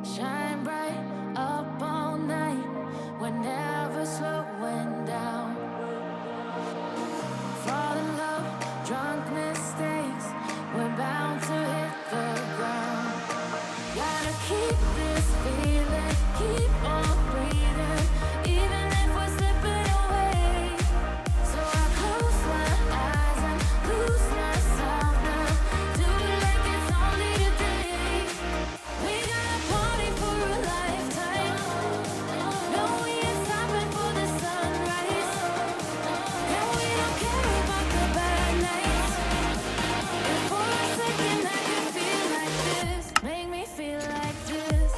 Shine bright up all night. We're never slowing down. Fall in love, drunk mistakes. We're bound to hit the ground. Gotta keep this feeling, keep on breathing, even if we're slipping away. So I close my eyes and lose myself now. Do it like it's only today. We got a party for a lifetime. No, we ain't stopping for the sunrise. And we don't care about the bad nights. If for a second I can feel like this, make me feel like this.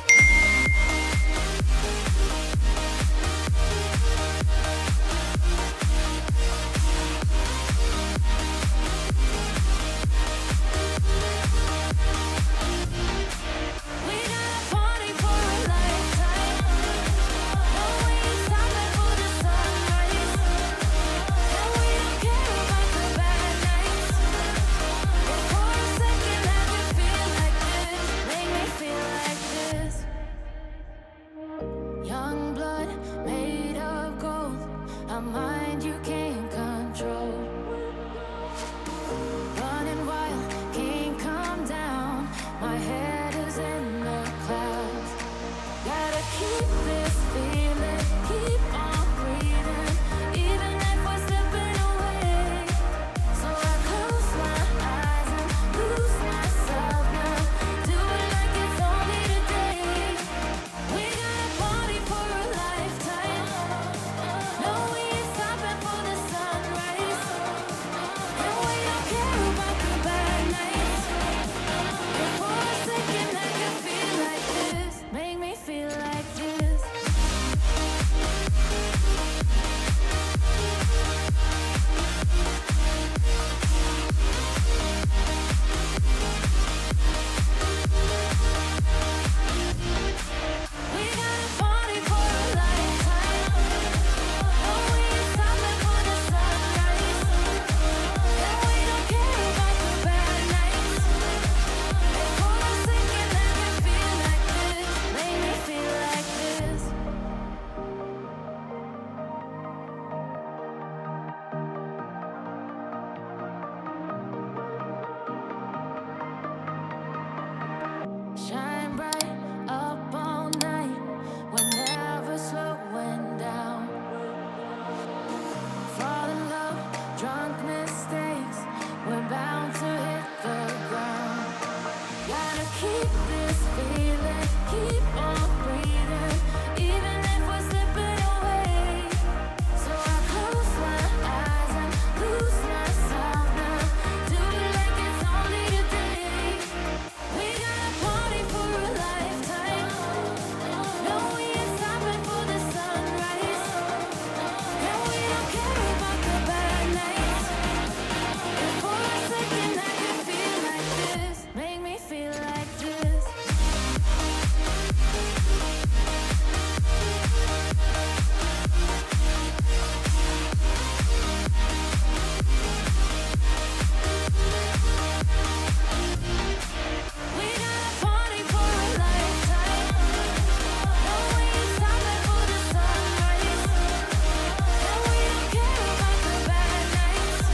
We got a party for a lifetime. No, we ain't stopping for the sunrise. And we don't care about the bad nights. If for a second I can feel like this, make me feel like this. Young blood made of gold, a mind you can't control. Running wild, can't come down. My head is in the clouds. Gotta keep this feeling, keep on breathing, even if we're slipping away. So I close my eyes and lose myself now. Do it like it's only today. We got a party for a lifetime. No, we ain't stopping for the sunrise. And we don't care about the bad nights. If for a second I can feel like this, make me feel like this. We got a party for a lifetime. No, we ain't stopping for the sunrise. And we don't care about the bad nights. If for a second I can feel like this, make me feel like this. Shine bright up all night. We're never slowing down. Fall in love, drunk mistakes. We're bound to hit the ground. Gotta keep this feeling, keep on breathing, even if we're slipping away. So I close my eyes and lose myself now. Do it like it's only today. We got a party for a lifetime. No, we ain't stopping for the sunrise. And we don't care about the bad nights. If for a second I can feel like this, make me feel like this. We got a party for a lifetime. No, we ain't stopping for the sunrise. And we don't care about the bad nights.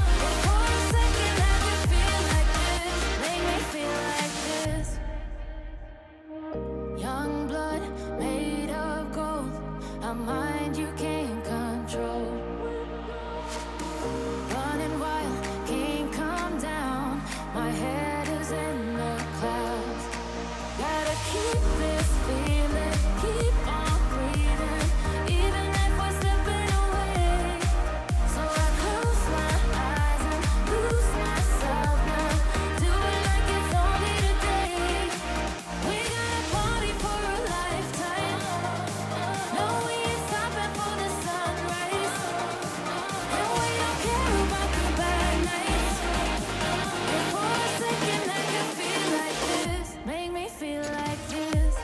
If for a second I can feel like this, make me feel like this. Young blood made of gold, a mind you can't control. Running wild, can't come down. My head is in the clouds. Gotta keep this feeling, keep on breathing, even if we're slipping away. So I close my eyes and lose myself now. Do it like it's only today. We got a party for a lifetime. No, we ain't stopping for the sunrise. And we don't care about the bad nights. If for a second I can feel like this, make me feel like this. Young blood made of gold, a mind you can't control. Running wild, can't come down. My head is in the clouds. Gotta keep this feeling, keep on breathing, even if we're slipping away. So I close my eyes and lose myself now. Do it like it's only today. We got a party for a lifetime. No, we ain't stopping for the sunrise. And we don't care about the bad nights. If for a second I can feel like this, make me feel like this.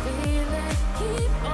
feeling, keep